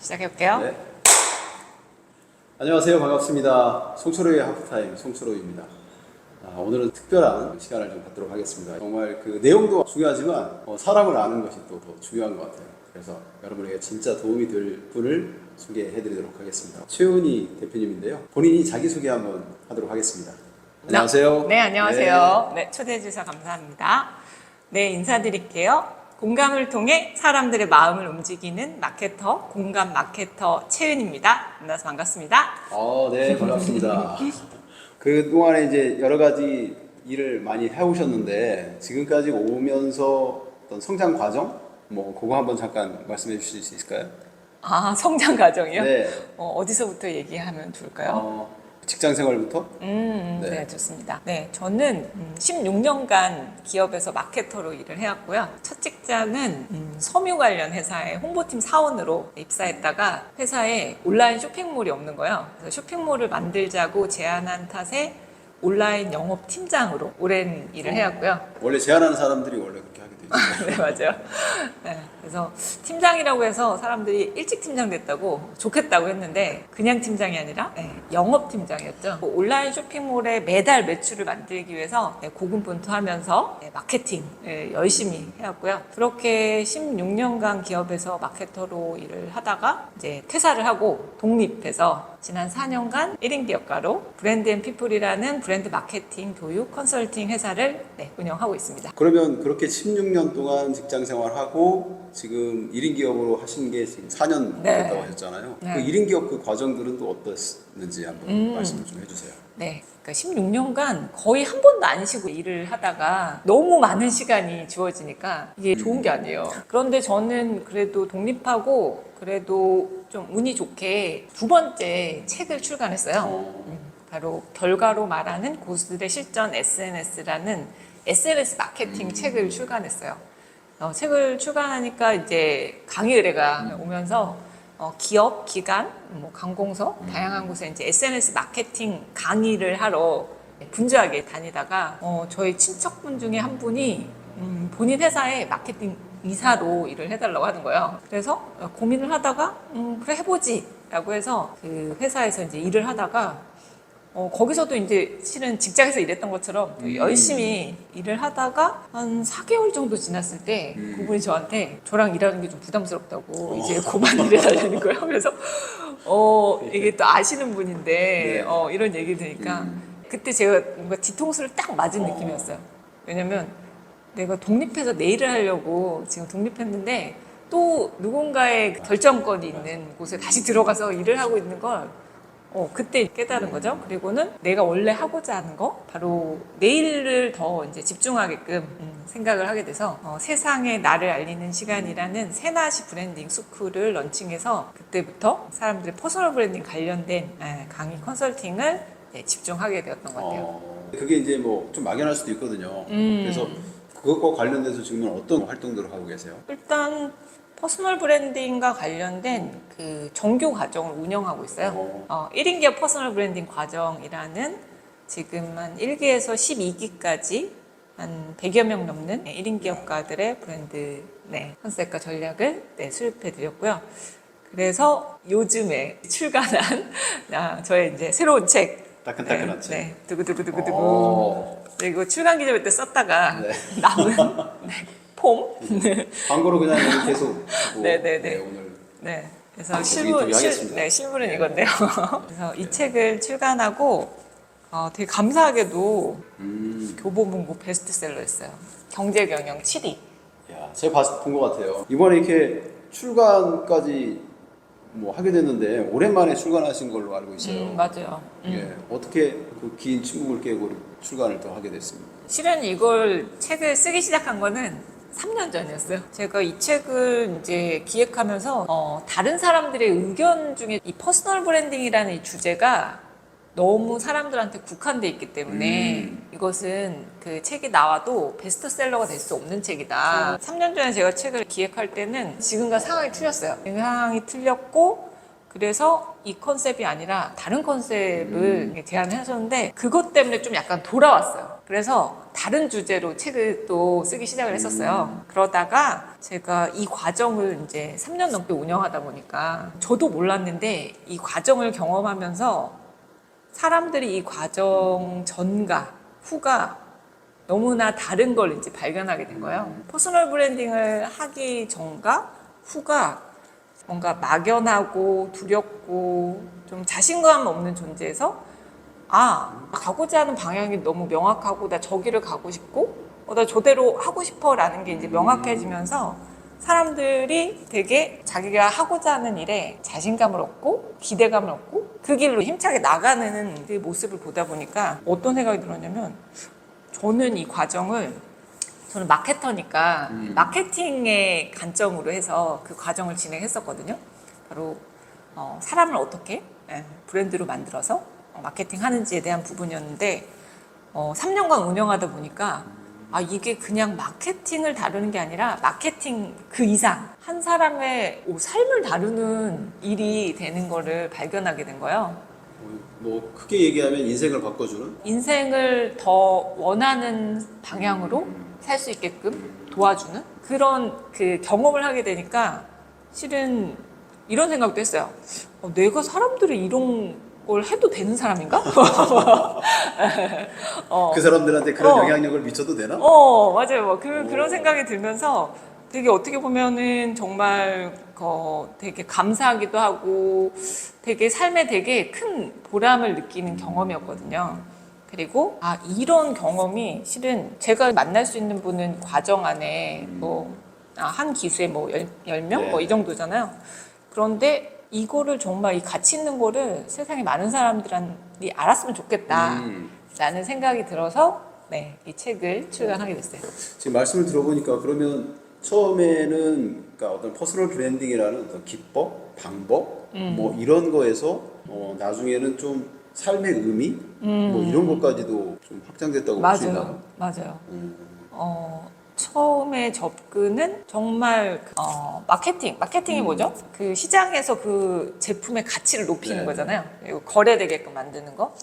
시작해볼게요. 네. 안녕하세요. 반갑습니다. 송철호의 하프타임 송철호입니다. 오늘은 특별한 시간을 좀 갖도록 하겠습니다. 정말 그 내용도 중요하지만 사람을 아는 것이 또 더 중요한 것 같아요. 그래서 여러분에게 진짜 도움이 될 분을 소개해드리도록 하겠습니다. 최은희 대표님인데요. 본인이 자기소개 한번 하도록 하겠습니다. 안녕하세요. 네, 안녕하세요. 네, 초대해주셔서 감사합니다. 네, 인사드릴게요. 공감을 통해 사람들의 마음을 움직이는 마케터, 공감 마케터 최은입니다. 만나서 반갑습니다. 네, 반갑습니다. 그동안에 이제 여러 가지 일을 많이 해오셨는데 지금까지 오면서 어떤 성장 과정? 그거 한번 잠깐 말씀해 주실 수 있을까요? 성장 과정이요? 네. 어디서부터 얘기하면 좋을까요? 직장 생활부터? 네, 좋습니다. 네, 저는 16년간 기업에서 마케터로 일을 해왔고요. 첫 직장은 섬유 관련 회사의 홍보팀 사원으로 입사했다가 회사에 온라인 쇼핑몰이 없는 거예요. 그래서 쇼핑몰을 만들자고 제안한 탓에 온라인 영업팀장으로 오랜 일을 해왔고요. 원래 제안하는 사람들이 원래 그렇게 하게 되죠. 네, 맞아요. 네, 그래서 팀장이라고 해서 사람들이 일찍 팀장 됐다고 좋겠다고 했는데 그냥 팀장이 아니라 영업 팀장이었죠. 온라인 쇼핑몰의 매달 매출을 만들기 위해서 고군분투하면서 마케팅 열심히 해왔고요. 그렇게 16년간 기업에서 마케터로 일을 하다가 이제 퇴사를 하고 독립해서 지난 4년간 1인 기업가로 브랜드 앤 피플이라는 브랜드 마케팅 교육 컨설팅 회사를 운영하고 있습니다. 그러면 그렇게 16년 동안 직장 생활하고 지금 1인 기업으로 하신 게 지금 4년 됐다고 하셨잖아요. 네. 그 1인 기업 그 과정들은 또 어떻는지 한번 말씀을 좀 해주세요. 네. 그러니까 16년간 거의 한 번도 안 쉬고 일을 하다가 너무 많은 시간이 주어지니까 이게 좋은 게 아니에요. 그런데 저는 그래도 독립하고 그래도 좀 운이 좋게 두 번째 책을 출간했어요. 바로 결과로 말하는 고수들의 실전 SNS라는 SNS 마케팅 책을 출간했어요. 책을 출간하니까 이제 강의 의뢰가 오면서 기업, 기관, 관공서 다양한 곳에 이제 SNS 마케팅 강의를 하러 분주하게 다니다가 저희 친척분 중에 한 분이 본인 회사에 마케팅 이사로 일을 해달라고 하는 거예요. 그래서 고민을 하다가 그래 해보지 라고 해서 그 회사에서 이제 일을 하다가 거기서도 이제 실은 직장에서 일했던 것처럼 열심히 일을 하다가 한 4개월 정도 지났을 때 그분이 저한테 저랑 일하는 게 좀 부담스럽다고 이제 그만 일해달라는 거예요. 그래서 이게 또 아시는 분인데 이런 얘기를 들으니까 그때 제가 뭔가 뒤통수를 딱 맞은 느낌이었어요. 왜냐면 내가 독립해서 내 일을 하려고 지금 독립했는데 또 누군가의 결정권이 있는 곳에 다시 들어가서 일을 하고 있는 걸 그때 깨달은 거죠. 그리고는 내가 원래 하고자 하는 거, 바로 내 일을 더 이제 집중하게끔 생각을 하게 돼서 세상에 나를 알리는 시간이라는 새나시 브랜딩 스쿨을 런칭해서 그때부터 사람들의 퍼스널 브랜딩 관련된 강의 컨설팅을 집중하게 되었던 것 같아요. 그게 이제 좀 막연할 수도 있거든요. 그래서 그것과 관련돼서 지금은 어떤 활동들을 하고 계세요? 일단 퍼스널 브랜딩과 관련된 그 정규 과정을 운영하고 있어요. 1인 기업 퍼스널 브랜딩 과정이라는 지금 한 1기에서 12기까지 한 100여 명 넘는 1인 기업가들의 브랜드 컨셉과 전략을 수립해 드렸고요. 그래서 요즘에 출간한 저의 이제 새로운 책 따끈따끈한 책. 두구두구두구두구. 이거 출간 기념회 때 썼다가 남은 폼. 광고로 그냥 계속. 오늘. 그래서 실물은 이건데요. 그래서 이 책을 출간하고 되게 감사하게도 교보문고 베스트셀러였어요. 경제경영 7위. 야, 제가 본 것 같아요. 이번에 이렇게 출간까지 하게 됐는데 오랜만에 출간하신 걸로 알고 있어요. 맞아요. 어떻게 그 긴 침묵을 깨고 출간을 또 하게 됐습니까? 실은 이걸 책을 쓰기 시작한 거는 3년 전이었어요. 제가 이 책을 이제 기획하면서 다른 사람들의 의견 중에 이 퍼스널 브랜딩이라는 이 주제가 너무 사람들한테 국한돼 있기 때문에 이것은 그 책이 나와도 베스트셀러가 될 수 없는 책이다. 3년 전에 제가 책을 기획할 때는 지금과 상황이 틀렸어요. 상황이 틀렸고 그래서 이 컨셉이 아니라 다른 컨셉을 제안하셨는데 그것 때문에 좀 약간 돌아왔어요. 그래서 다른 주제로 책을 또 쓰기 시작을 했었어요. 그러다가 제가 이 과정을 이제 3년 넘게 운영하다 보니까 저도 몰랐는데 이 과정을 경험하면서 사람들이 이 과정 전과 후가 너무나 다른 걸 이제 발견하게 된 거예요. 퍼스널 브랜딩을 하기 전과 후가 뭔가 막연하고 두렵고 좀 자신감 없는 존재에서 가고자 하는 방향이 너무 명확하고 나 저기를 가고 싶고 나 저대로 하고 싶어 라는 게 이제 명확해지면서 사람들이 되게 자기가 하고자 하는 일에 자신감을 얻고 기대감을 얻고 그 길로 힘차게 나가는 그 모습을 보다 보니까 어떤 생각이 들었냐면 저는 이 과정을 저는 마케터니까 마케팅의 관점으로 해서 그 과정을 진행했었거든요. 바로 사람을 어떻게 브랜드로 만들어서 마케팅 하는지에 대한 부분이었는데 3년간 운영하다 보니까 이게 그냥 마케팅을 다루는 게 아니라 마케팅 그 이상 한 사람의 삶을 다루는 일이 되는 거를 발견하게 된 거예요. 뭐 크게 얘기하면 인생을 바꿔주는? 인생을 더 원하는 방향으로 살 수 있게끔 도와주는 그런 그 경험을 하게 되니까 실은 이런 생각도 했어요. 내가 사람들이 이런 걸 해도 되는 사람인가? 그 사람들한테 그런 영향력을 미쳐도 되나? 맞아요. 그런 생각이 들면서 되게 어떻게 보면은 정말 되게 감사하기도 하고 되게 삶에 되게 큰 보람을 느끼는 경험이었거든요. 그리고 이런 경험이 실은 제가 만날 수 있는 분은 과정 안에 한 기수에 10명? 이 정도잖아요. 그런데 이거를 정말 이 가치 있는 거를 세상에 많은 사람들이 알았으면 좋겠다라는 생각이 들어서 이 책을 출간하게 됐어요. 지금 말씀을 들어보니까 그러면 처음에는 그러니까 어떤 퍼스널 브랜딩이라는 어떤 기법, 방법 뭐 이런 거에서 나중에는 좀 삶의 의미 뭐 이런 것까지도 좀 확장됐다고 볼 수 있나요? 맞아요. 처음에 접근은 정말 마케팅이 뭐죠? 그 시장에서 그 제품의 가치를 높이는 거잖아요. 그리고 거래되게끔 만드는 거.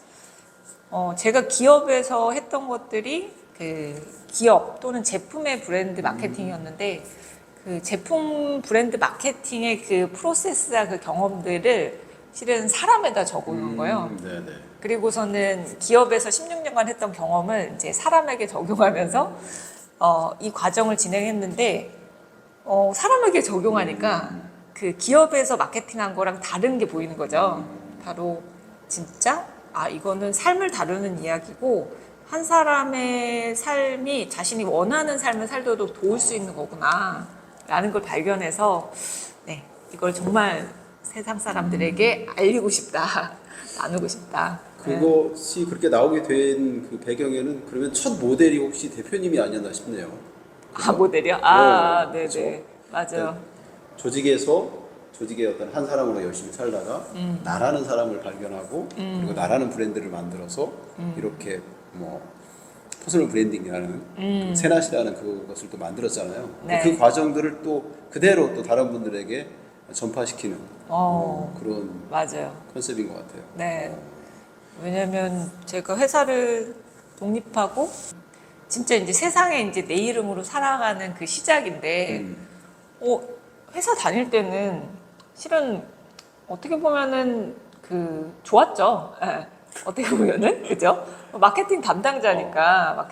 제가 기업에서 했던 것들이 그 기업 또는 제품의 브랜드 마케팅이었는데 그 제품 브랜드 마케팅의 그 프로세스와 그 경험들을 실은 사람에다 적용한 거예요. 네네. 그리고서는 기업에서 16년간 했던 경험을 이제 사람에게 적용하면서 이 과정을 진행했는데 사람에게 적용하니까 그 기업에서 마케팅한 거랑 다른 게 보이는 거죠. 바로 진짜 이거는 삶을 다루는 이야기고 한 사람의 삶이 자신이 원하는 삶을 살도록 도울 수 있는 거구나 라는 걸 발견해서 이걸 정말 세상 사람들에게 알리고 싶다, 나누고 싶다. 그것이 그렇게 나오게 된 그 배경에는 그러면 첫 모델이 혹시 대표님이 아니었나 싶네요. 그죠? 모델이요? 네네. 그렇죠? 맞아요. 조직의 어떤 한 사람으로 열심히 살다가 나라는 사람을 발견하고 그리고 나라는 브랜드를 만들어서 이렇게 퍼스널 브랜딩이라는 그 세낫이라는 그것을 또 만들었잖아요. 네. 그 과정들을 또 그대로 또 다른 분들에게 전파시키는 그런 맞아요. 컨셉인 것 같아요. 네. 왜냐면 제가 회사를 독립하고 진짜 이제 세상에 이제 내 이름으로 살아가는 그 시작인데 회사 다닐 때는 실은 어떻게 보면은 좋았죠. 어떻게 보면은 그죠? 마케팅 담당자니까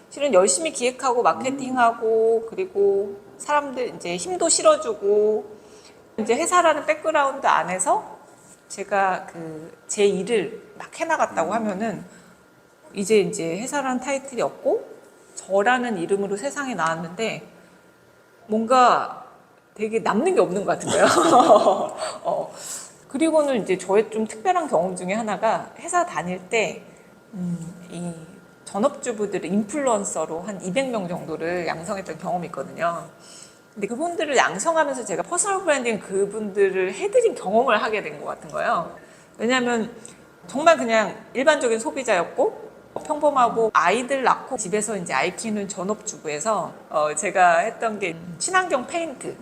실은 열심히 기획하고 마케팅하고 그리고 사람들 이제 힘도 실어주고 이제 회사라는 백그라운드 안에서 제가 제 일을 막 해나갔다고 하면은 이제 회사라는 타이틀이 없고 저라는 이름으로 세상에 나왔는데 뭔가 되게 남는 게 없는 것 같은 거예요. 그리고는 이제 저의 좀 특별한 경험 중에 하나가 회사 다닐 때 이 전업주부들을 인플루언서로 한 200명 정도를 양성했던 경험이 있거든요. 근데 그분들을 양성하면서 제가 퍼스널 브랜딩 그분들을 해드린 경험을 하게 된 것 같은 거예요. 왜냐하면 정말 그냥 일반적인 소비자였고 평범하고 아이들 낳고 집에서 이제 아이 키우는 전업주부에서 제가 했던 게 친환경 페인트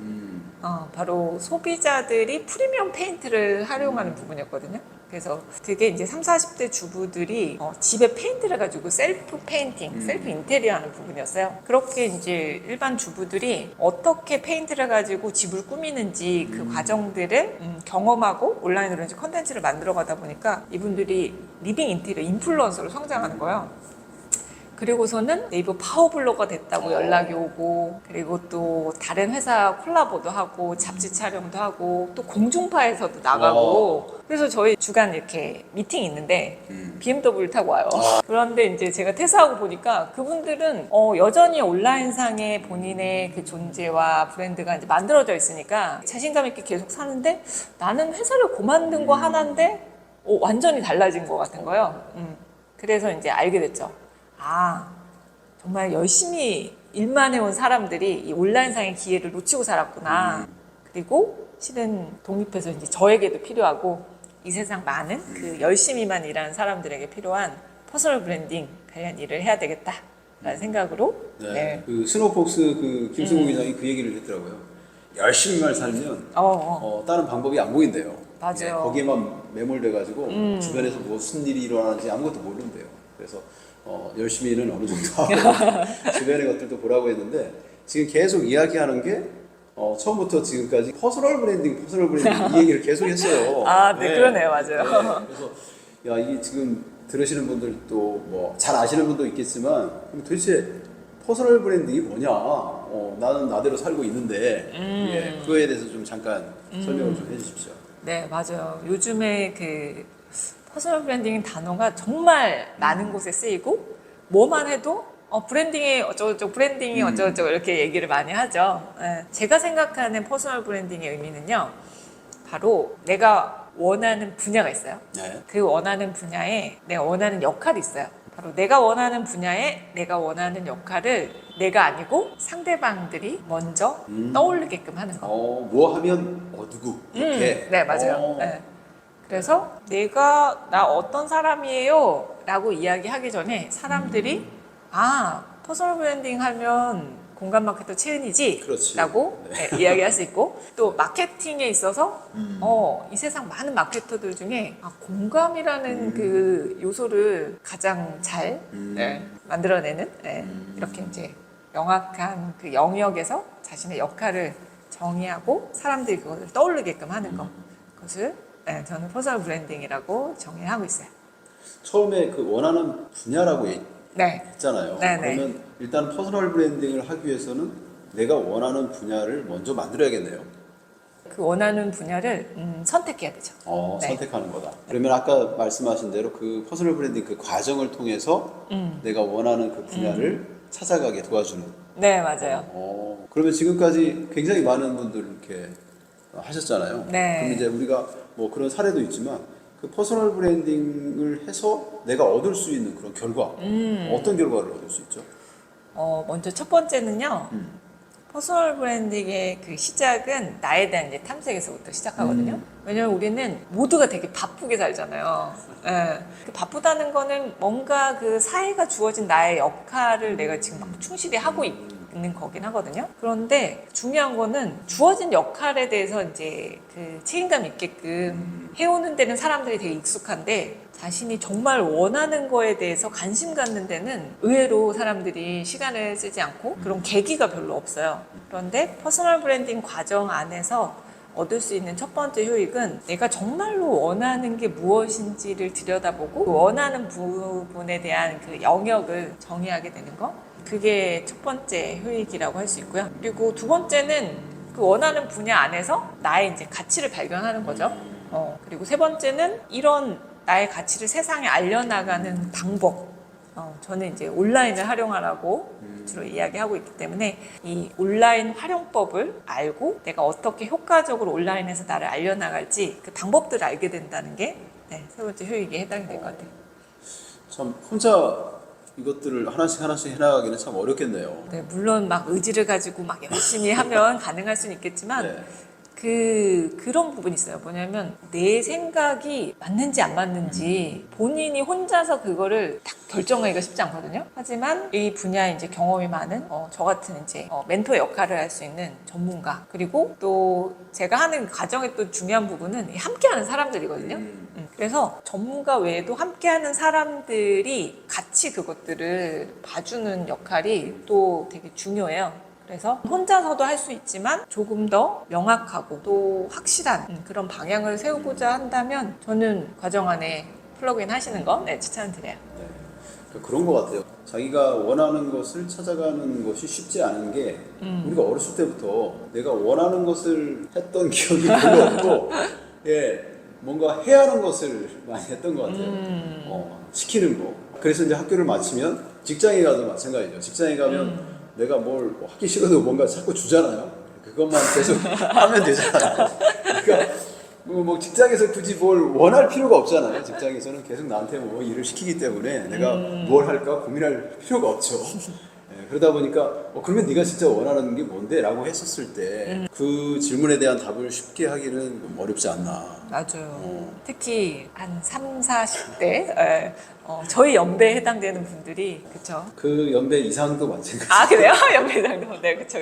바로 소비자들이 프리미엄 페인트를 활용하는 부분이었거든요. 그래서 되게 이제 30, 40대 주부들이 집에 페인트를 가지고 셀프 페인팅, 셀프 인테리어 하는 부분이었어요. 그렇게 이제 일반 주부들이 어떻게 페인트를 가지고 집을 꾸미는지 그 과정들을 경험하고 온라인으로 이제 컨텐츠를 만들어 가다 보니까 이분들이 리빙 인테리어 인플루언서로 성장하는 거예요. 그리고서는 네이버 파워블로거가 됐다고 연락이 오고, 그리고 또 다른 회사 콜라보도 하고 잡지 촬영도 하고 또 공중파에서도 나가고. 그래서 저희 주간 이렇게 미팅이 있는데 BMW를 타고 와요. 그런데 이제 제가 퇴사하고 보니까 그분들은 여전히 온라인상에 본인의 그 존재와 브랜드가 이제 만들어져 있으니까 자신감 있게 계속 사는데, 나는 회사를 그만둔 거 하나인데 완전히 달라진 것 같은 거예요. 그래서 이제 알게 됐죠. 정말 열심히 일만 해온 사람들이 이 온라인상의 기회를 놓치고 살았구나. 그리고 실은 독립해서 이제 저에게도 필요하고 이 세상 많은 그 열심히만 일하는 사람들에게 필요한 퍼스널 브랜딩 관련 일을 해야 되겠다라는 생각으로. 네. 그 스노우폭스 그 김승우 기자이 그 얘기를 했더라고요. 열심히만 살면 다른 방법이 안 보인대요. 맞아요. 네, 거기에만 매몰돼가지고 주변에서 무슨 일이 일어나는지 아무것도 모른대요. 그래서 열심히는 어느 정도 하고 주변의 것들도 보라고 했는데, 지금 계속 이야기하는 게 처음부터 지금까지 퍼스널 브랜딩 이 얘기를 계속 했어요. 네, 그러네요. 맞아요. 네, 그래서 이게 지금 들으시는 분들도 뭐 잘 아시는 분도 있겠지만, 그럼 도대체 퍼스널 브랜딩이 뭐냐? 나는 나대로 살고 있는데 그거에 대해서 좀 잠깐 설명을 좀 해주십시오. 네, 맞아요. 요즘에 그 퍼스널 브랜딩 단어가 정말 많은 곳에 쓰이고, 뭐만 해도 브랜딩이 어쩌고저쩌고, 브랜딩이 어쩌고저쩌고 이렇게 얘기를 많이 하죠. 제가 생각하는 퍼스널 브랜딩의 의미는요, 바로 내가 원하는 분야가 있어요. 네. 그 원하는 분야에 내가 원하는 역할이 있어요. 바로 내가 원하는 분야에 내가 원하는 역할을 내가 아니고 상대방들이 먼저 떠올리게끔 하는 거. 뭐 하면 누구 이렇게. 네, 맞아요. 네. 그래서 나 어떤 사람이에요? 라고 이야기하기 전에 사람들이 퍼스널 브랜딩 하면 공감 마케터 채은이지? 그렇지. 라고 이야기할 수 있고, 또 마케팅에 있어서 이 세상 많은 마케터들 중에 공감이라는 그 요소를 가장 잘 만들어내는 이렇게 이제 명확한 그 영역에서 자신의 역할을 정의하고 사람들이 그것을 떠올리게끔 하는 것, 그것을 저는 퍼스널 브랜딩이라고 정의하고 있어요. 처음에 그 원하는 분야라고 했잖아요. 네. 그러면 일단 퍼스널 브랜딩을 하기 위해서는 내가 원하는 분야를 먼저 만들어야겠네요. 그 원하는 분야를 선택해야 되죠. 네. 선택하는 거다. 그러면 아까 말씀하신 대로 그 퍼스널 브랜딩 그 과정을 통해서 내가 원하는 그 분야를 찾아가게 도와주는. 네, 맞아요. 그러면 지금까지 굉장히 많은 분들 이렇게 하셨잖아요. 네. 그럼 이제 우리가 뭐 그런 사례도 있지만, 그 퍼스널 브랜딩을 해서 내가 얻을 수 있는 그런 결과, 어떤 결과를 얻을 수 있죠? 먼저 첫 번째는요. 퍼스널 브랜딩의 그 시작은 나에 대한 이제 탐색에서부터 시작하거든요. 왜냐면 우리는 모두가 되게 바쁘게 살잖아요. 그 바쁘다는 거는 뭔가 그 사회가 주어진 나의 역할을 내가 지금 막 충실히 하고 있는 거긴 하거든요. 그런데 중요한 거는 주어진 역할에 대해서 이제 그 책임감 있게끔 해오는 데는 사람들이 되게 익숙한데, 자신이 정말 원하는 거에 대해서 관심 갖는 데는 의외로 사람들이 시간을 쓰지 않고 그런 계기가 별로 없어요. 그런데 퍼스널 브랜딩 과정 안에서 얻을 수 있는 첫 번째 효익은 내가 정말로 원하는 게 무엇인지를 들여다보고 그 원하는 부분에 대한 그 영역을 정의하게 되는 거, 그게 첫 번째 효익이라고 할 수 있고요. 그리고 두 번째는 그 원하는 분야 안에서 나의 이제 가치를 발견하는 거죠. 그리고 세 번째는 이런 나의 가치를 세상에 알려나가는 방법. 저는 이제 온라인을 활용하라고 주로 이야기하고 있기 때문에 이 온라인 활용법을 알고 내가 어떻게 효과적으로 온라인에서 나를 알려나갈지 그 방법들을 알게 된다는 게 세 번째 효익에 해당이 될 것 같아요. 참 혼자 이것들을 하나씩 해나가기는 참 어렵겠네요. 네, 물론 막 의지를 가지고 막 열심히 하면 가능할 수는 있겠지만 그런 부분이 있어요. 뭐냐면 내 생각이 맞는지 안 맞는지 본인이 혼자서 그거를 딱 결정하기가 쉽지 않거든요. 하지만 이 분야에 이제 경험이 많은 저 같은 이제 멘토 역할을 할 수 있는 전문가, 그리고 또 제가 하는 과정의 또 중요한 부분은 함께하는 사람들이거든요. 그래서 전문가 외에도 함께하는 사람들이 같이 그것들을 봐주는 역할이 또 되게 중요해요. 그래서 혼자서도 할 수 있지만 조금 더 명확하고 또 확실한 그런 방향을 세우고자 한다면 저는 과정 안에 플러그인 하시는 거 추천드려요. 네. 그런 것 같아요. 자기가 원하는 것을 찾아가는 것이 쉽지 않은 게 우리가 어렸을 때부터 내가 원하는 것을 했던 기억이 별로 없고 뭔가 해야 하는 것을 많이 했던 것 같아요. 시키는 거. 그래서 이제 학교를 마치면 직장에 가도 마찬가지죠. 직장에 가면 내가 뭘 하기 싫어도 뭔가 자꾸 주잖아요. 그것만 계속 하면 되잖아요. 그러니까 뭐 직장에서 굳이 뭘 원할 필요가 없잖아요. 직장에서는 계속 나한테 뭐 일을 시키기 때문에 내가 뭘 할까 고민할 필요가 없죠. 그러다 보니까 그러면 네가 진짜 원하는 게 뭔데? 라고 했었을 때 그 질문에 대한 답을 쉽게 하기는 어렵지 않나. 맞아요. 특히 한 3, 40대 저희 연배에 해당되는 분들이 그쵸? 그 연배 이상도 마찬가지. 아 그래요? 연배 이상도 네 그쵸.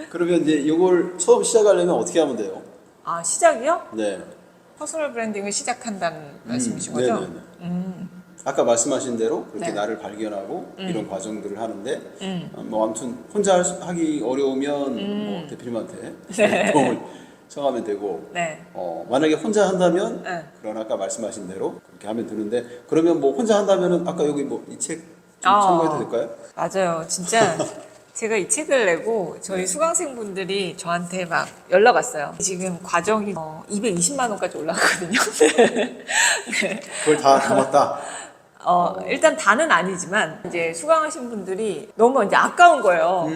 그러면 이제 이걸 처음 시작하려면 어떻게 하면 돼요? 아 시작이요? 네. 퍼스널 브랜딩을 시작한다는 말씀이신 거죠? 네네네. 아까 말씀하신 대로 그렇게 네. 나를 발견하고 이런 과정들을 하는데 뭐 아무튼 혼자 하기 어려우면 뭐 대표님한테 도움을 청하면 되고 네. 만약에 혼자 한다면 네. 그런 아까 말씀하신 대로 그렇게 하면 되는데 그러면 뭐 혼자 한다면은 아까 여기 뭐 이 책 좀 참고해도 될까요? 맞아요. 진짜 제가 이 책을 내고 저희 수강생분들이 저한테 막 연락 왔어요. 지금 과정이 220만 원까지 올라갔거든요. 네. 그걸 다 담았다. 일단 다는 아니지만 이제 수강하신 분들이 너무 이제 아까운 거예요.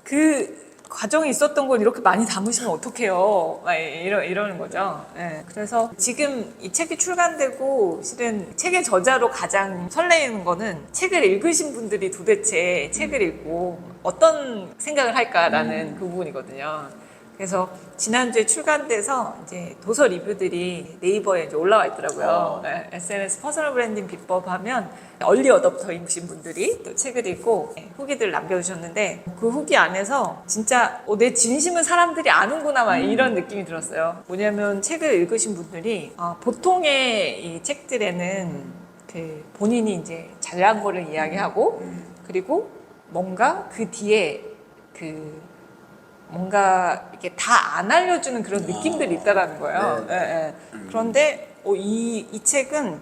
그 과정이 있었던 걸 이렇게 많이 담으시면 어떡해요. 막 이러는 거죠. 네. 그래서 지금 이 책이 출간되고 실은 책의 저자로 가장 설레이는 거는 책을 읽으신 분들이 도대체 책을 읽고 어떤 생각을 할까라는 그 부분이거든요. 그래서 지난주에 출간돼서 이제 도서 리뷰들이 네이버에 이제 올라와 있더라고요. 네, SNS 퍼스널 브랜딩 비법 하면 얼리 어댑터이신 분들이 또 책을 읽고 후기들 남겨주셨는데 그 후기 안에서 진짜 내 진심은 사람들이 아는구나 막 이런 느낌이 들었어요. 뭐냐면 책을 읽으신 분들이 보통의 이 책들에는 그 본인이 이제 잘난 거를 이야기하고 그리고 뭔가 그 뒤에 그 뭔가 이렇게 다 안 알려주는 그런 느낌들이 있다라는 거예요. 네. 예. 그런데 이 책은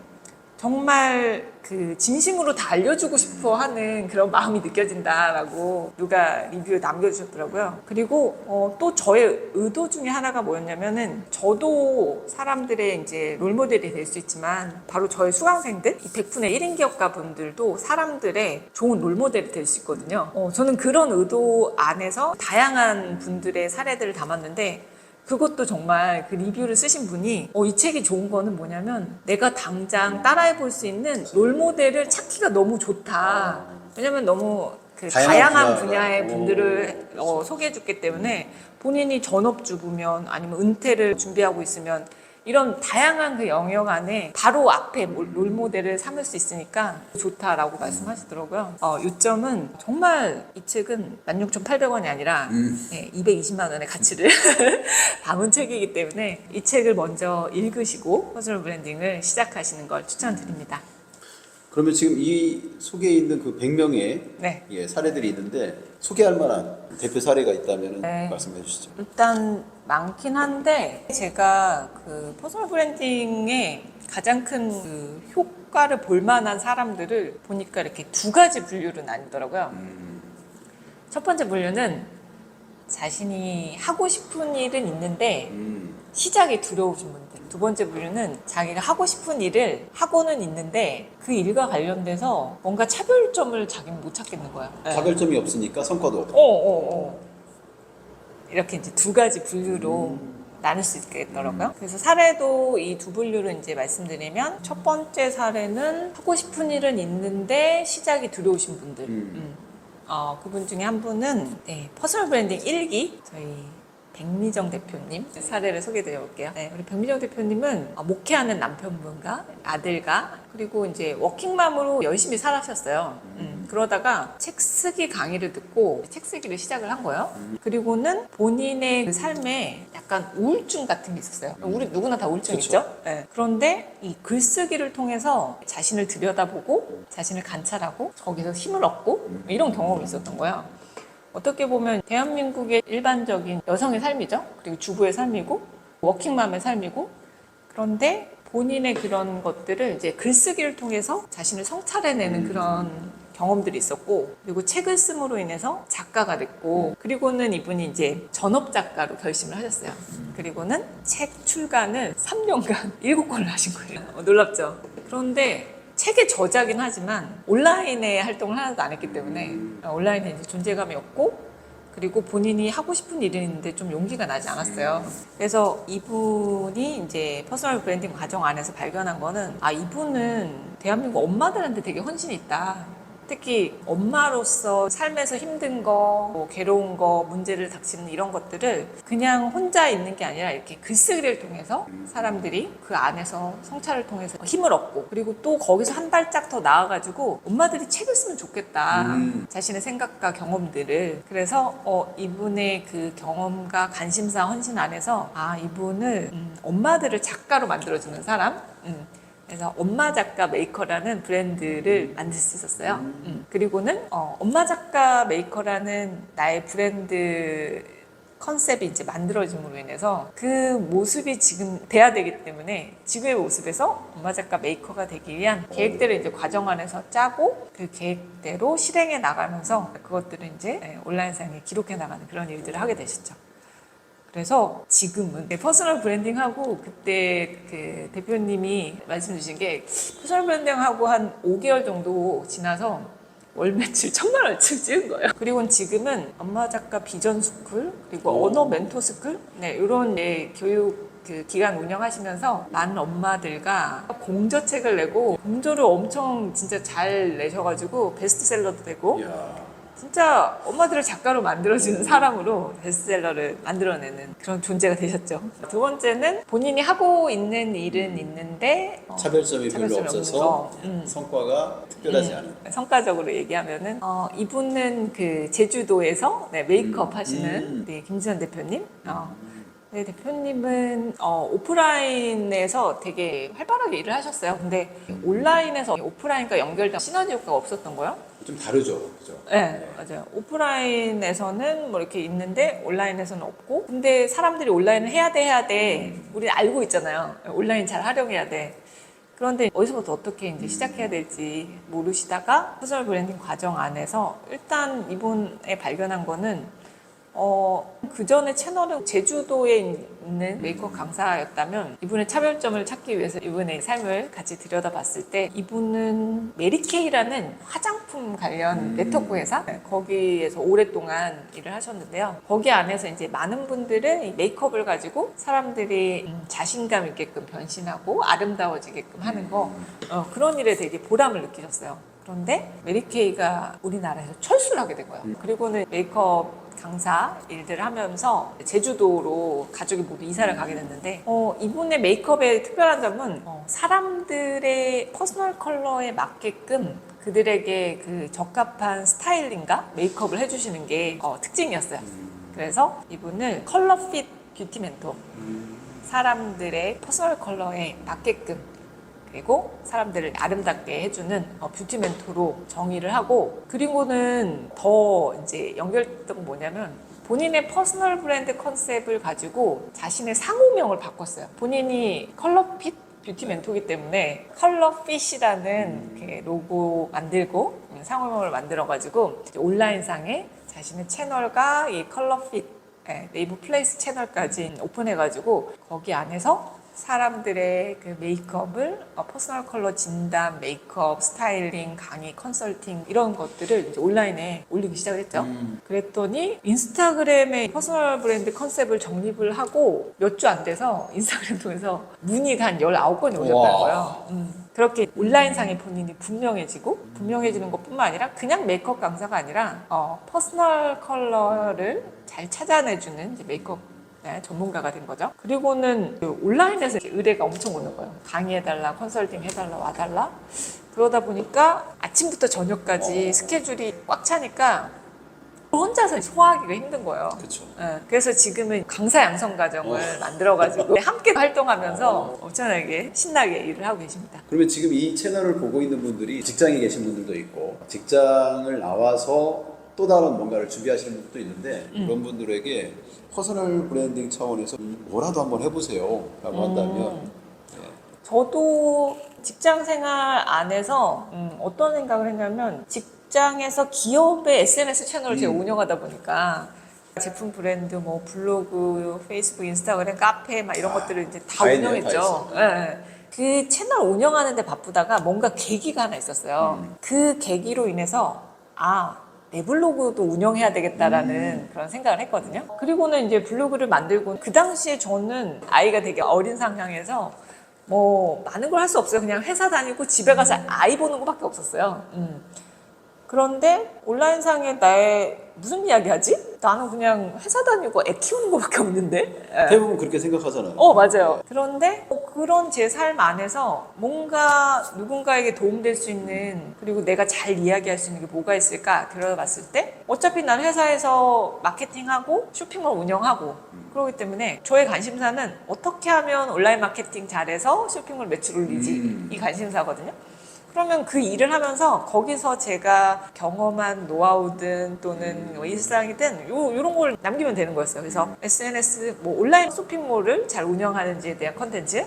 정말 그 진심으로 다 알려주고 싶어 하는 그런 마음이 느껴진다라고 누가 리뷰를 남겨주셨더라고요. 그리고 또 저의 의도 중에 하나가 뭐였냐면은 저도 사람들의 이제 롤모델이 될 수 있지만 바로 저의 수강생들, 이 100분의 1인 기업가 분들도 사람들의 좋은 롤모델이 될 수 있거든요. 저는 그런 의도 안에서 다양한 분들의 사례들을 담았는데 그것도 정말 그 리뷰를 쓰신 분이 이 책이 좋은 거는 뭐냐면 내가 당장 따라해 볼 수 있는 롤모델을 찾기가 너무 좋다. 왜냐면 너무 그 다양한 분야의 분들을 소개해 줬기 때문에 본인이 전업주부면 아니면 은퇴를 준비하고 있으면 이런 다양한 그 영역 안에 바로 앞에 롤모델을 삼을 수 있으니까 좋다라고 말씀하시더라고요. 요점은 정말 이 책은 16,800원이 아니라 220만 원의 가치를 담은 책이기 때문에 이 책을 먼저 읽으시고 퍼스널 브랜딩을 시작하시는 걸 추천드립니다. 그러면 지금 이 속에 있는 그 100명의 네. 사례들이 있는데 소개할 만한 대표 사례가 있다면 말씀해 주시죠. 일단 많긴 한데 제가 그 퍼스널 브랜딩의 가장 큰 그 효과를 볼 만한 사람들을 보니까 이렇게 두 가지 분류로 나뉘더라고요. 첫 번째 분류는 자신이 하고 싶은 일은 있는데 시작이 두려우신 분들. 두 번째 분류는 자기가 하고 싶은 일을 하고는 있는데 그 일과 관련돼서 뭔가 차별점을 자기는 못 찾겠는 거야. 차별점이 없으니까 성과도 없고. 이렇게 이제 두 가지 분류로 나눌 수 있겠더라고요. 그래서 사례도 이 두 분류로 이제 말씀드리면 첫 번째 사례는 하고 싶은 일은 있는데 시작이 두려우신 분들. 그분 중에 한 분은 퍼스널 브랜딩 1기 저희 백미정 대표님 사례를 소개해 볼게요. 우리 백미정 대표님은 목회하는 남편분과 아들과 그리고 이제 워킹맘으로 열심히 살아셨어요. 그러다가 책 쓰기 강의를 듣고 책 쓰기를 시작을 한 거예요. 그리고는 본인의 그 삶에 약간 우울증 같은 게 있었어요. 우리 누구나 다 우울증 그쵸. 있죠? 네. 그런데 이 글쓰기를 통해서 자신을 들여다보고 자신을 관찰하고 거기서 힘을 얻고 이런 경험이 있었던 거야. 어떻게 보면 대한민국의 일반적인 여성의 삶이죠. 그리고 주부의 삶이고 워킹맘의 삶이고, 그런데 본인의 그런 것들을 이제 글쓰기를 통해서 자신을 성찰해내는 그런 경험들이 있었고, 그리고 책을 씀으로 인해서 작가가 됐고, 그리고는 이분이 이제 전업 작가로 결심을 하셨어요. 그리고는 책 출간을 3년간 7권을 하신 거예요. 놀랍죠? 그런데 책의 저자긴 하지만 온라인에 활동을 하나도 안 했기 때문에 온라인에 이제 존재감이 없고, 그리고 본인이 하고 싶은 일이 있는데 좀 용기가 나지 않았어요. 그래서 이분이 이제 퍼스널 브랜딩 과정 안에서 발견한 거는, 아, 이분은 대한민국 엄마들한테 되게 헌신이 있다. 특히 엄마로서 삶에서 힘든 거, 뭐 괴로운 거, 문제를 닥치는 이런 것들을 그냥 혼자 있는 게 아니라 이렇게 글쓰기를 통해서 사람들이 그 안에서 성찰을 통해서 힘을 얻고, 그리고 또 거기서 한 발짝 더 나아가지고 엄마들이 책을 쓰면 좋겠다. 자신의 생각과 경험들을. 그래서 이분의 그 경험과 관심사 헌신 안에서, 아, 이분을 엄마들을 작가로 만들어주는 사람, 그래서 엄마 작가 메이커라는 브랜드를 만들 수 있었어요. 그리고는 엄마 작가 메이커라는 나의 브랜드 컨셉이 이제 만들어짐으로 인해서 그 모습이 지금 돼야 되기 때문에 지금의 모습에서 엄마 작가 메이커가 되기 위한 계획들을 이제 과정 안에서 짜고, 그 계획대로 실행해 나가면서 그것들을 이제 온라인상에 기록해 나가는 그런 일들을 하게 되셨죠. 그래서 지금은 퍼스널 브랜딩하고, 그때 그 대표님이 말씀 주신 게, 퍼스널 브랜딩하고 한 5개월 정도 지나서 월 매출 1,000만 원씩 찍은 거예요. 그리고 지금은 엄마 작가 비전 스쿨, 그리고 언어 멘토 스쿨, 이런 교육 그 기관 운영하시면서 많은 엄마들과 공저책을 내고, 공저를 엄청 진짜 잘 내셔가지고 베스트셀러도 되고, 이야. 진짜 엄마들을 작가로 만들어주는 사람으로 베스트셀러를 만들어내는 그런 존재가 되셨죠. 두 번째는 본인이 하고 있는 일은 있는데 차별점이 별로 차별점이 없어서 없는 거. 성과가 특별하지 않은. 성과적으로 얘기하면은 이분은 그 제주도에서 메이크업 하시는 김지선 대표님. 네, 대표님은 오프라인에서 되게 활발하게 일을 하셨어요. 근데 온라인에서 오프라인과 연결된 시너지 효과가 없었던 거예요. 좀 다르죠, 그죠? 네, 맞아요. 오프라인에서는 뭐 이렇게 있는데 온라인에서는 없고, 근데 사람들이 온라인을 해야 돼. 우리는 알고 있잖아요. 온라인 잘 활용해야 돼. 그런데 어디서부터 어떻게 이제 시작해야 될지 모르시다가 퍼스널 브랜딩 과정 안에서 일단 이분의 발견한 거는, 그 전에 채널은 제주도에 있는 메이크업 강사였다면, 이분의 차별점을 찾기 위해서 이분의 삶을 같이 들여다봤을 때, 이분은 메리케이라는 화장품 관련 네트워크 회사, 거기에서 오랫동안 일을 하셨는데요. 거기 안에서 이제 많은 분들은 이 메이크업을 가지고 사람들이 자신감 있게끔 변신하고 아름다워지게끔 하는 거, 그런 일에 되게 보람을 느끼셨어요. 그런데 메리케이가 우리나라에서 철수를 하게 된 거예요. 그리고는 메이크업 강사 일들을 하면서 제주도로 가족이 모두 이사를 가게 됐는데, 이분의 메이크업의 특별한 점은 사람들의 퍼스널 컬러에 맞게끔 그들에게 그 적합한 스타일링과 메이크업을 해주시는 게 특징이었어요. 그래서 이분을 컬러핏 뷰티 멘토, 사람들의 퍼스널 컬러에 맞게끔 그리고 사람들을 아름답게 해주는 뷰티 멘토로 정의를 하고, 그리고는 더 이제 연결됐던 건 뭐냐면, 본인의 퍼스널 브랜드 컨셉을 가지고 자신의 상호명을 바꿨어요. 본인이 컬러핏 뷰티 멘토이기 때문에 컬러핏이라는 이렇게 로고 만들고 상호명을 만들어가지고 온라인상에 자신의 채널과 이 컬러핏 네이버 플레이스 채널까지 오픈해가지고 거기 안에서 사람들의 그 메이크업을 퍼스널 컬러 진단, 메이크업, 스타일링, 강의, 컨설팅 이런 것들을 이제 온라인에 올리기 시작을 했죠. 그랬더니 인스타그램에 퍼스널 브랜드 컨셉을 정립을 하고 몇 주 안 돼서 인스타그램 통해서 문의가 한 19건이 오셨다는 거예요. 그렇게 온라인상에 본인이 분명해지는 것뿐만 아니라 그냥 메이크업 강사가 아니라 퍼스널 컬러를 잘 찾아내주는 이제 메이크업 전문가가 된 거죠. 그리고는 온라인에서 의뢰가 엄청 오는 거예요. 강의해달라, 컨설팅 해달라, 와달라. 그러다 보니까 아침부터 저녁까지 스케줄이 꽉 차니까 혼자서 소화하기가 힘든 거예요. 그렇죠. 예, 그래서 지금은 강사 양성 과정을 만들어가지고 함께 활동하면서 엄청나게 신나게 일을 하고 계십니다. 그러면 지금 이 채널을 보고 있는 분들이 직장에 계신 분들도 있고 직장을 나와서 또 다른 뭔가를 준비하시는 분들도 있는데 그런 분들에게 퍼스널 브랜딩 차원에서 뭐라도 한번 해보세요 라고 한다면 저도 직장 생활 안에서 어떤 생각을 했냐면 직장에서 기업의 SNS 채널을 제가 운영하다 보니까 제품 브랜드, 뭐 블로그, 페이스북, 인스타그램, 카페 막 이런 것들을 이제 다 다 있네요, 운영했죠. 다 예. 그 채널 운영하는데 바쁘다가 뭔가 계기가 하나 있었어요. 그 계기로 인해서 내 블로그도 운영해야 되겠다라는 그런 생각을 했거든요. 그리고는 이제 블로그를 만들고 그 당시에 저는 아이가 되게 어린 상황에서 뭐 많은 걸 할 수 없어요. 그냥 회사 다니고 집에 가서 아이 보는 것밖에 없었어요. 그런데 온라인상에 나의 무슨 이야기 하지? 나는 그냥 회사 다니고 애 키우는 것밖에 없는데? 예. 대부분 그렇게 생각하잖아요. 맞아요. 그런데 그런 제 삶 안에서 뭔가 누군가에게 도움될 수 있는, 그리고 내가 잘 이야기할 수 있는 게 뭐가 있을까 들어봤을 때 어차피 난 회사에서 마케팅하고 쇼핑몰 운영하고 그렇기 때문에 저의 관심사는 어떻게 하면 온라인 마케팅 잘해서 쇼핑몰 매출 올리지, 이 관심사거든요. 그러면 그 일을 하면서 거기서 제가 경험한 노하우든 또는 뭐 일상이든 요런 걸 남기면 되는 거였어요. 그래서 SNS, 뭐 온라인 쇼핑몰을 잘 운영하는지에 대한 컨텐츠,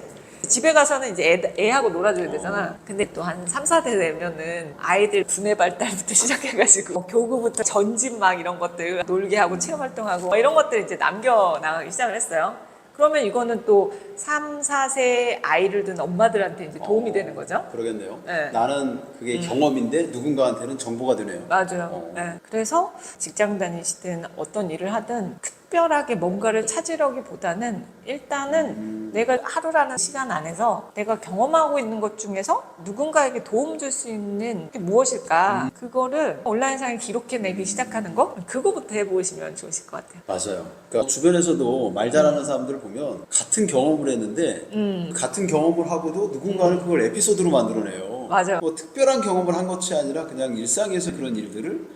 집에 가서는 이제 애하고 놀아줘야 되잖아. 근데 또 한 3, 4대 되면은 아이들 두뇌 발달부터 시작해가지고 교구부터 전집 막 이런 것들 놀게 하고 체험 활동하고 이런 것들 이제 남겨나가기 시작을 했어요. 그러면 이거는 또 3, 4세 아이를 둔 엄마들한테 이제 도움이 되는 거죠. 그러겠네요. 네. 나는 그게 경험인데 누군가한테는 정보가 되네요. 맞아요. 네. 그래서 직장 다니시든 어떤 일을 하든 특별하게 뭔가를 찾으려기보다는 일단은 내가 하루라는 시간 안에서 내가 경험하고 있는 것 중에서 누군가에게 도움 줄 수 있는 게 무엇일까, 그거를 온라인상에 기록해내기 시작하는 거, 그거부터 해보시면 좋으실 것 같아요. 맞아요. 그러니까 주변에서도 말 잘하는 사람들을 보면 같은 경험을 했는데 같은 경험을 하고도 누군가는 그걸 에피소드로 만들어내요. 맞아요. 뭐 특별한 경험을 한 것이 아니라 그냥 일상에서 그런 일들을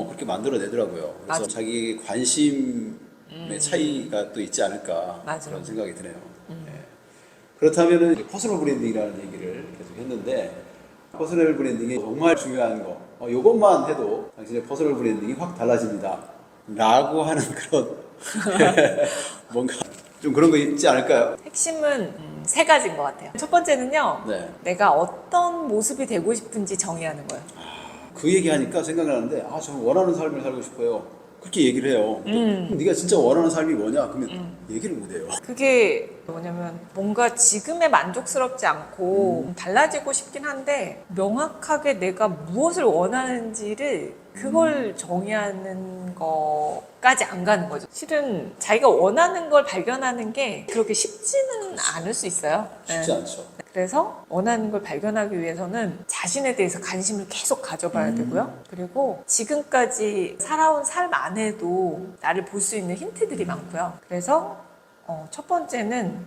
그렇게 만들어내더라고요. 그래서 맞아요. 자기 관심의 차이가 또 있지 않을까 맞아요. 그런 생각이 드네요. 네. 그렇다면 퍼스널 브랜딩이라는 얘기를 계속 했는데 퍼스널 브랜딩이 정말 중요한 거, 이것만 해도 당신의 퍼스널 브랜딩이 확 달라집니다 라고 하는 그런 뭔가 좀 그런 거 있지 않을까요? 핵심은 세 가지인 것 같아요. 첫 번째는요, 네. 내가 어떤 모습이 되고 싶은지 정의하는 거예요. 그 얘기하니까 생각나는데 저는 원하는 삶을 살고 싶어요. 그렇게 얘기를 해요. 그럼 네가 진짜 원하는 삶이 뭐냐? 그러면 얘기를 못 해요. 그게 뭐냐면 뭔가 지금에 만족스럽지 않고 달라지고 싶긴 한데 명확하게 내가 무엇을 원하는지를 그걸 정의하는 거까지 안 가는 거죠. 실은 자기가 원하는 걸 발견하는 게 그렇게 쉽지는 않을 수 있어요. 쉽지 네. 않죠. 그래서 원하는 걸 발견하기 위해서는 자신에 대해서 관심을 계속 가져봐야 되고요. 그리고 지금까지 살아온 삶 안에도 나를 볼 수 있는 힌트들이 많고요. 그래서 첫 번째는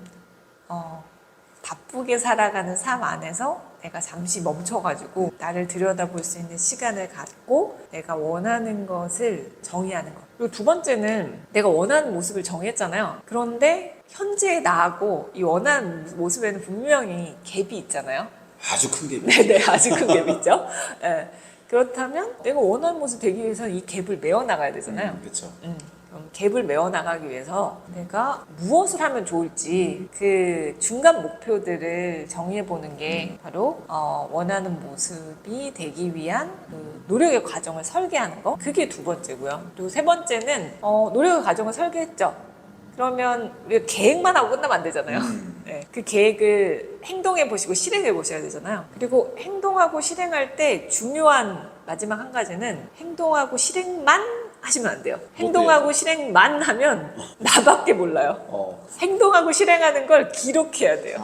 바쁘게 살아가는 삶 안에서 내가 잠시 멈춰가지고 나를 들여다볼 수 있는 시간을 갖고 내가 원하는 것을 정의하는 것. 그리고 두 번째는 내가 원하는 모습을 정했잖아요. 그런데 현재의 나하고 이 원하는 모습에는 분명히 갭이 있잖아요. 아주 큰 게. 네네, 아주 큰 갭이 있죠. 네. 그렇다면 내가 원하는 모습 되기 위해서는 이 갭을 메워나가야 되잖아요. 그렇죠. 그럼 갭을 메워나가기 위해서 내가 무엇을 하면 좋을지 그 중간 목표들을 정해보는 게 바로 원하는 모습이 되기 위한 그 노력의 과정을 설계하는 거, 그게 두 번째고요. 그리고 세 번째는 노력의 과정을 설계했죠. 그러면 우리가 계획만 하고 끝나면 안 되잖아요. 네, 그 계획을 행동해 보시고 실행해 보셔야 되잖아요. 그리고 행동하고 실행할 때 중요한 마지막 한 가지는 행동하고 실행만 하시면 안 돼요. 행동하고 실행만 하면 나밖에 몰라요. 행동하고 실행하는 걸 기록해야 돼요.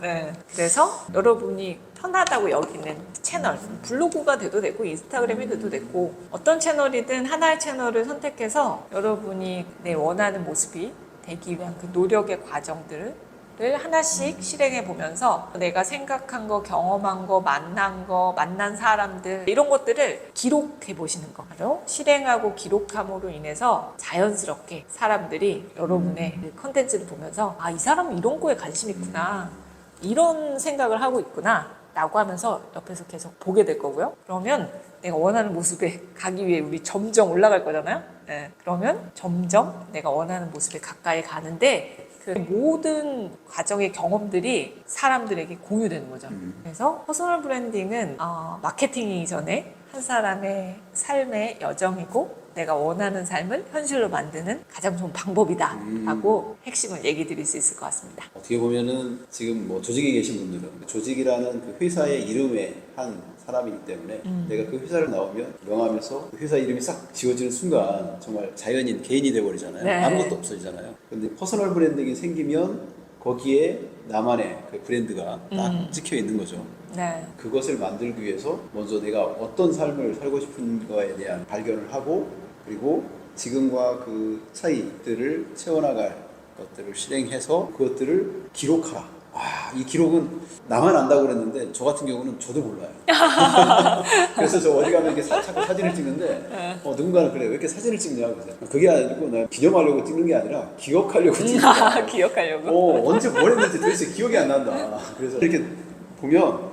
네, 그래서 여러분이 편하다고 여기는 채널, 블로그가 돼도 되고 인스타그램이 돼도 되고 어떤 채널이든 하나의 채널을 선택해서 여러분이 내 원하는 모습이 되기 위한 그 노력의 과정들을 하나씩 실행해 보면서 내가 생각한 거, 경험한 거, 만난 사람들 이런 것들을 기록해 보시는 거. 바로 실행하고 기록함으로 인해서 자연스럽게 사람들이 여러분의 그 컨텐츠를 보면서 아, 이 사람은 이런 거에 관심 있구나. 이런 생각을 하고 있구나. 라고 하면서 옆에서 계속 보게 될 거고요. 그러면 내가 원하는 모습에 가기 위해 우리 점점 올라갈 거잖아요. 네. 그러면 점점 내가 원하는 모습에 가까이 가는데 그 모든 과정의 경험들이 사람들에게 공유되는 거죠. 그래서 퍼스널 브랜딩은 마케팅이 이전에 한 사람의 삶의 여정이고 내가 원하는 삶을 현실로 만드는 가장 좋은 방법이다 하고 핵심을 얘기 드릴 수 있을 것 같습니다. 어떻게 보면은 지금 뭐 조직에 계신 분들은 조직이라는 그 회사의 이름에 한 사람이기 때문에 내가 그 회사를 나오면 명함에서 그 회사 이름이 싹 지워지는 순간 정말 자연인 개인이 돼버리잖아요. 네. 아무것도 없어지잖아요. 근데 퍼스널 브랜딩이 생기면 거기에 나만의 그 브랜드가 딱 찍혀 있는 거죠. 네. 그것을 만들기 위해서 먼저 내가 어떤 삶을 살고 싶은 거에 대한 발견을 하고 그리고 지금과 그 차이들을 채워나갈 것들을 실행해서 그것들을 기록하라. 이 기록은 나만 안다고 그랬는데 저 같은 경우는 저도 몰라요. 그래서 저 어디 가면 이렇게 자꾸 사진을 찍는데 누군가는 그래 왜 이렇게 사진을 찍냐고 그래서 그게 아니고 나 기념하려고 찍는 게 아니라 기억하려고 찍는 거야. 기억하려고? 언제 뭘 했는지 도대체 기억이 안 난다. 그래서 이렇게 보면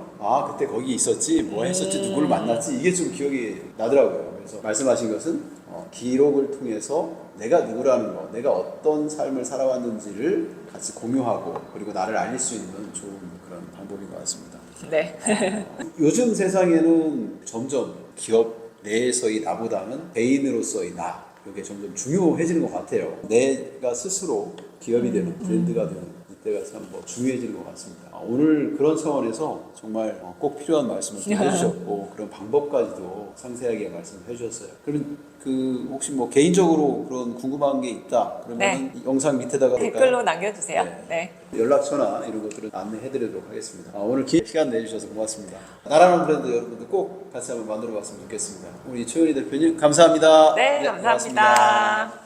그때 거기 있었지 뭐 했었지 누구를 만났지 이게 좀 기억이 나더라고요. 그래서 말씀하신 것은 기록을 통해서 내가 누구라는 거, 내가 어떤 삶을 살아왔는지를 같이 공유하고 그리고 나를 알릴 수 있는 좋은 그런 방법인 것 같습니다. 네. 요즘 세상에는 점점 기업 내에서의 나보다는 개인으로서의 나 이게 점점 중요해지는 것 같아요. 내가 스스로 기업이 되는 브랜드가 되는 이때가 참 중요해지는 것 같습니다. 오늘 그런 차원에서 정말 꼭 필요한 말씀을 해주셨고 그런 방법까지도 상세하게 말씀해 주셨어요. 그러면 그 혹시 뭐 개인적으로 그런 궁금한 게 있다 그러면 네. 이 영상 밑에다가 댓글로 남겨주세요. 네. 연락처나 이런 것들을 안내해드리도록 하겠습니다. 오늘 시간 내주셔서 고맙습니다. 나라는 브랜드 여러분들 꼭 같이 한번 만들어 봤으면 좋겠습니다. 우리 최은희 대표님 감사합니다. 네, 감사합니다. 고맙습니다.